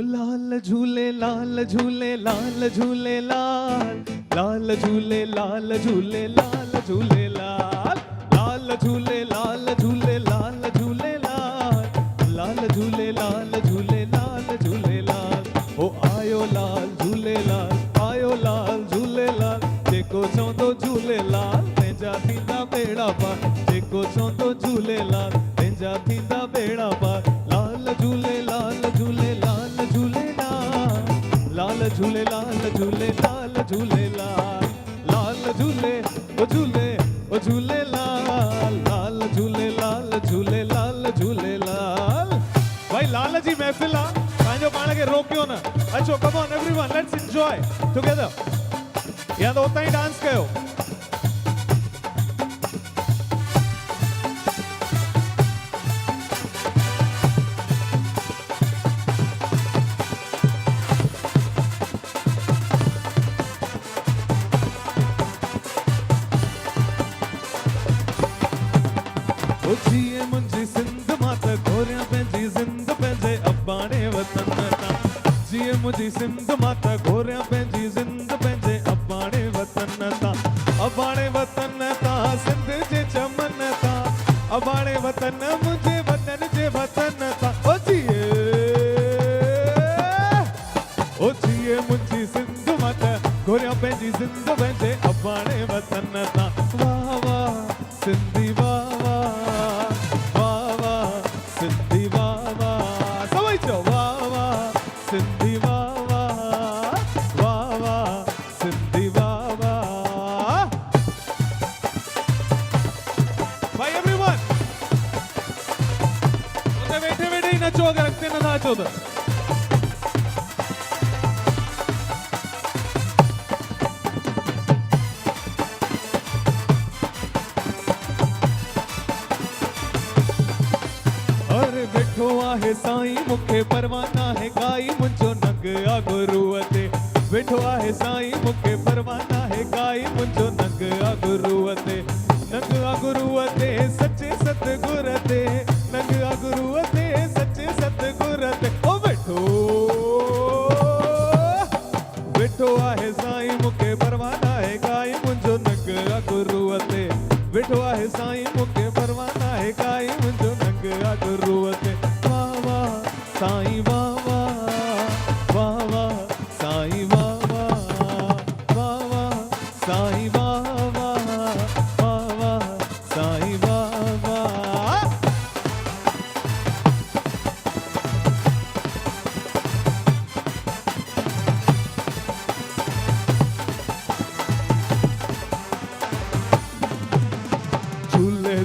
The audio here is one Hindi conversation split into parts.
लाल झूले लाल झूले लाल झूले लाल लाल झूले लाल झूले लाल झूले लाल लाल झूले लाल झूले लाल झूले लाल लाल झूले लाल झूले लाल झूले लाल ओ आयो लाल झूले लाल आयो लाल झूले लाल जेको चौंदो झूले लाल तेजा थींदा बेड़ा पार जेको चौंदो झूले लाल तेजा थींदा बेड़ा पार लाल झूले लाल झूले लाल झूले लाल झूले लाल झूले लाल झूले लाल लाल झूले ओ झूले लाल लाल झूले लाल झूले लाल झूले लाल भाई लाल जी महफिल आ पंहिंजो पाण खे रोकियो न अचो come on everyone let's enjoy together या तो उतां ई डांस कयो जिए मुंहिंजी सिंध मां त घोरियां पंहिंजी ज़िंद पंहिंजे अबाणे वतन तां जिए मुंहिंजी सिंध मां त घोरियां पंहिंजी ज़िंद पंहिंजे अबाणे वतन तां अबाणे वतन तां सिंध जे चमन तां अबाणे वतन मुंहिंजे वतन जे वतन तां ओ जिए मुंहिंजी सिंध मां त घोरियां पंहिंजी ज़िंद पंहिंजे अबाणे वतन तां वाह वाह सिंधी वाह अगर रखते न था चौदह अरे बैठो आहे साईं मुखे परवाना है काई मुंहिंजो नंग आ गुरूअ ते बैठो आहे साईं मुखे परवाना है काई मुंहिंजो नंग आ गुरूअ ते नंग आ गुरूअ ते सच्चे सतगुर ते नंग आ गुरूअ ते सतगुर ते ओ बैठो आहे साईं मुखे परवाना है काई मुंहिंजो नंग आ गुरूअ ते बैठो आहे साईं मुखे परवाना है काई मुंहिंजो नंग आ गुरूअ ते वाह वाह साईं वाह वाह वाह वाह साईं वाह वाह वाह वाह साईं वाह वाह वाह वाह साईं वाह वाह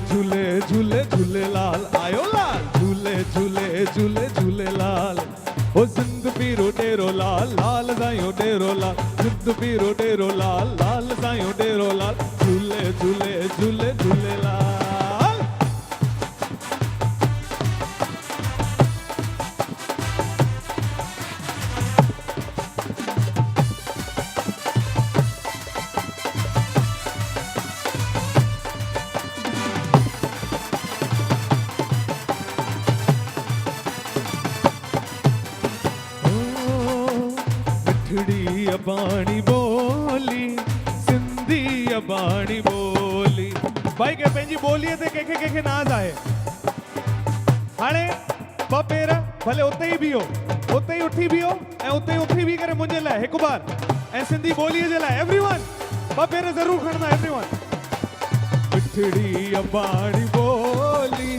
झूले झूले झूले लाल आयो लाल झूले झूले झूले झूले लाल ओ जिंद पीरो डेरो लाल लाल साईं डेरो लाल जिंद पीरो डेरो लाल लाल साईं डेरो लाल झूले झूले झूले झूले लाल अबाणी बोली सिंधी अबाणी बोली भाई के पंहिंजी ॿोलीअ ते कंहिंखे नाज़ आहे हाणे ॿ पेर भले उते ई बीहो उते ई उठी बीहो ऐं उते ई उथी बीह करे मुंहिंजे लाइ हिकु बार ऐं सिंधी ॿोलीअ जे लाइ एवरीवन ॿ पेर ज़रूरु खणंदा एवरीवन मिठड़ी अबाणी बोली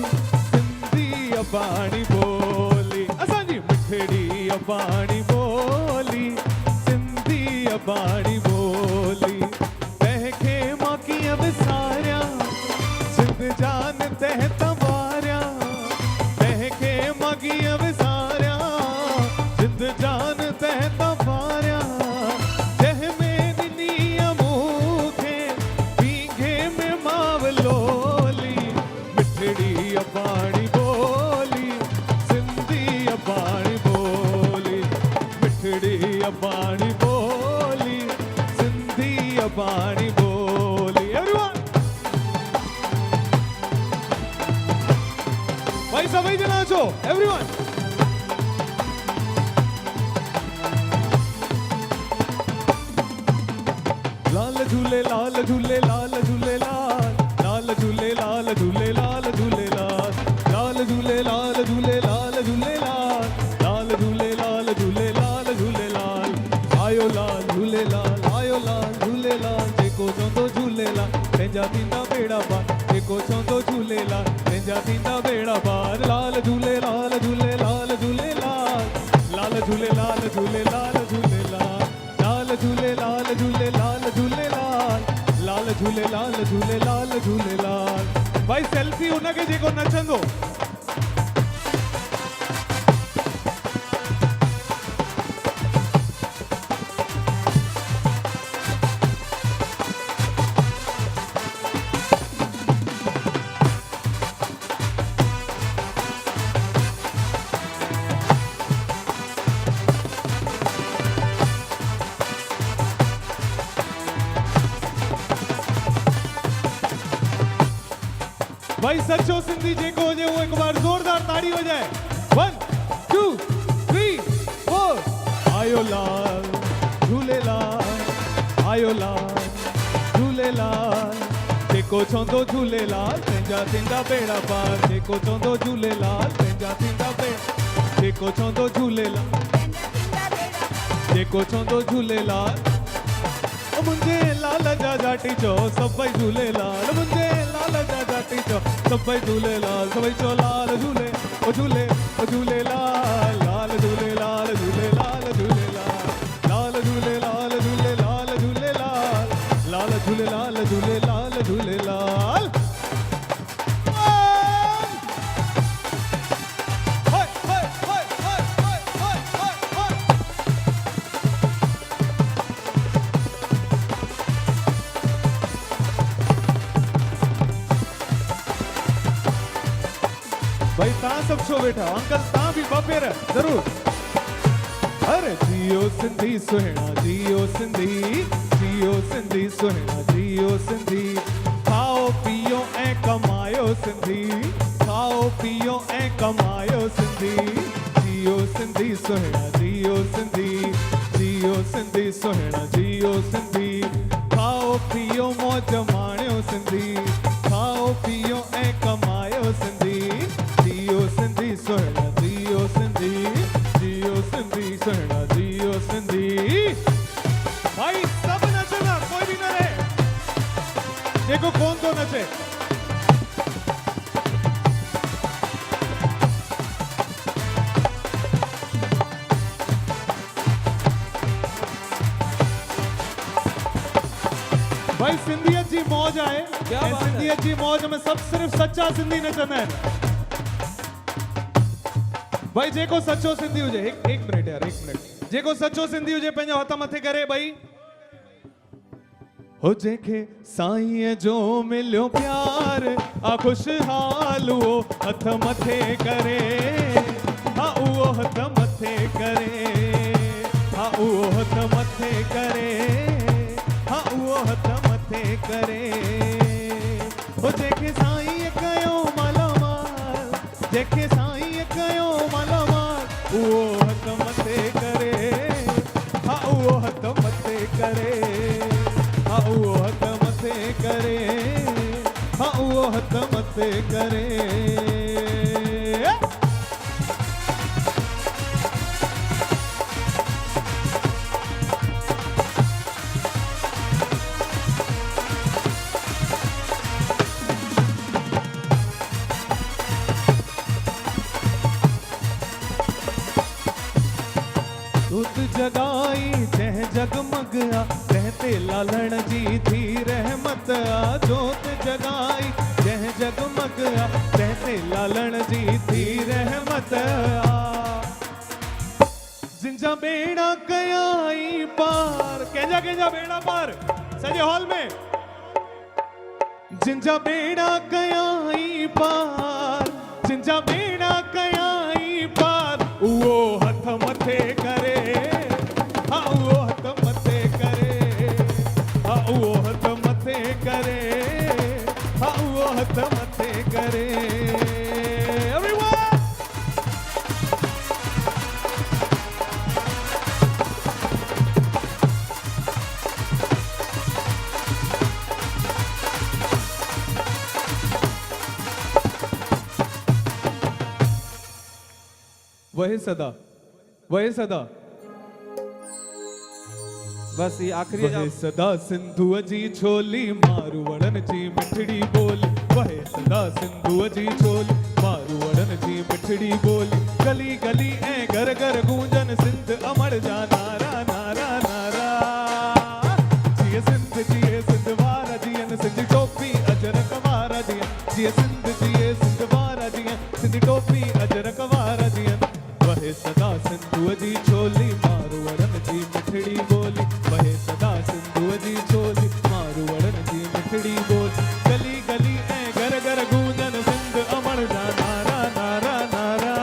सिंधी अबाणी बोली असांजी मिठड़ी अबाणी बोली अबाणी बोली तंहिंखे मां कीअं विसारियां सिंध जान तंहिं तवारियां तंहिंखे मां कीअं विसारियां सिंध जान तंहिं तवारियां जंहिंमें ॾिनी मूंखे पींघे में मावलोली मिठड़ी अबाणी बोली सिंधी अबाणी बोली झूले लाल झूले लाल झूले लाल लाल झूले लाल झूले लाल झूले लाल लाल झूले लाल झूले लाल झूले लाल। भाई सेल्फी उनके जेको नचंदो भाई सचो सिंधी जेको हुजे वो एक बार जोरदार ताड़ी हो जाए। 1 2 3 4 आयो लाल झूलेलाल आयो लाल झूलेलाल जेको चवंदो झूलेलाल पंहिंजा थींदा बेड़ा पार जेको चवंदो झूलेलाल पंहिंजा थींदा बेड़ा जेको चवंदो झूलेलाल जेको चवंदो झूलेलाल मुंहिंजे लाल जा जाटी चो सभई झूलेलाल मुंहिंजे लाल जा जाटी चो सभई झूलेलाल सभई चो लाल झूले ओ झूलेलाल लाल झूलेलाल झूलेलाल झूलेलाल लाल झूलेलाल झूलेलाल झूलेलाल लाल झूलेलाल झूलेलाल झूलेलाल। भाई तहां सब छो वेठा अंकल तहां भी बपेर जरूर। अरे जियो सिंधी सुहिणा जियो सिंधी सुहिणा जियो सिंधी खाओ पियो ऐं कमायो सिंधी खाओ पियो ऐं कमायो सिंधी जियो सिंधी सुहिणा जियो सिंधी सुहिणा जियो सिंधी खाओ पियो मौज माणियो सिंधी खाओ पियो ऐं कमायो सिंधी जियो सिंधी सुहिणा जियो सिंधी सुहिणा जियो सिंधी। भाई सब नचना कोई भी न रहे जेको कौन तो नचे। भाई सिंधियत जी मौज आहे सिंधियत जी मौज में सब सिर्फ सच्चा सिंधी नचंदा आहिनि। भाई जेको सच्चो सिंधी हुजे एक मिनट यार एक मिनट जेको सच्चो सिंधी हुजे पंहिंजो हथ मथे करे भाई हो जेके साईं जो मिलियो प्यार आ खुशहाल वो हथ मथे करे हा उहो हथ मथे करे हा उहो हथ मथे करे हा उहो हथ मथे करे हो जेके साईं कयो मालामाल जेके साईं कयो मालामाल उहो हथ मथे करे हा उहो हथ मथे करे हा उहो हथ मथे करे हा उहो हथ मथे करे। दूत जगाई जह जगमग आ रहते लालण जी थी रहमत आ जोत जगाई जह जगमग आ रहते लालण जी थी रहमत आ जिंजा बेड़ा कयाई पार कंहिंजा कंहिंजा बेड़ा पार सॼे हॉल में जिंजा बेड़ा कयाई पार जिंजा बेड़ा कयाई पार उहो हथ मथे करे हा उहो हथ मथे करे हा उहो हथ मथे करे हा उहो हथ मथे करे। वही सदा बस ये आखिरी वहे सदा सिंधुअ जी छोली मारवड़न जी मिठड़ी बोली वहे सदा सिंधुअ जी छोली मारवड़न जी मिठड़ी बोली गली गली ऐं घर घर गूंजन सिंध वहे सदा सिंधुअ जी चोली मारवड़न जी मिठड़ी बोली वहे सदा सिंधुअ जी चोली मारवड़न जी मिठड़ी बोली गली गली ऐं घर घर गूंजन सिंध अमर जा नारा नारा नारा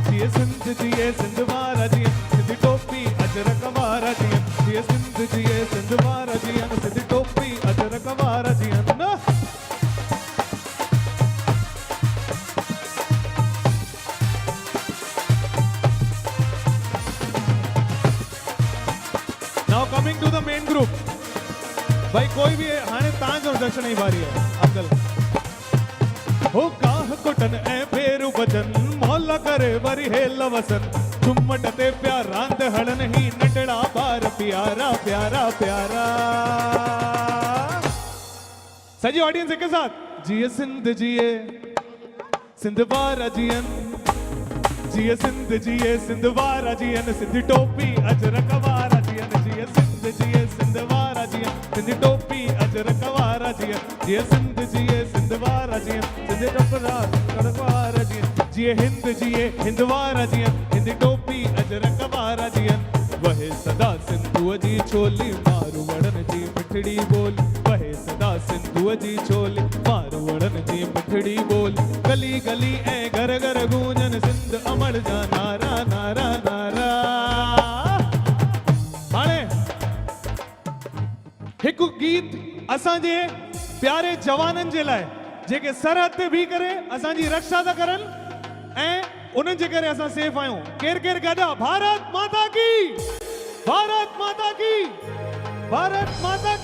जिए सिंध जिए सिंध वारा जिए सिंध टोपी अजरक वारा जिए जिए सिंध जिए सिंध वारा जिए सिंध टोपी अजरक वारा जिए ना coming to the main group भाई कोई भी हाने तांज और दक्षिण ही बारी है अब्दुल हो काह कोटन ए फेरु बचन मौला करे वरी हे लवसन चुम्मट ते प्यार रांद हड़न ही नटड़ा बार प्यारा प्यारा प्यारा सजी ऑडियंस के साथ जिए सिंध जिए सिंध वारा जियन जिए सिंध वारा जियन सिंध टोपी अजरक वारा जियन जिए सिंध वारा जियन सिंध टोपी अजरक वारा जियन जिए सिंध वारा जियन सिंध टपरा अजरक वारा जियन जिए हिंद वारा जियन हिंद टोपी अजरक वारा जियन वहे सदा सिंधुअ जी चोली मारवड़न जी मिठड़ी बोली वहे सदा सिंधुअ जी चोली मारवड़न जी मिठड़ी बोली गली गली ऐं घर घर गूंजन सिंध अमर जा नारा नारा नारा हाणे हिकु गीत असांजे प्यारे जवाननि जे लाइ जेके सरहद ते बीह करे असांजी रक्षा था करनि ऐं उन्हनि जे करे असां सेफ आहियूं केर केर गॾु भारत माता की भारत माता की भारत माता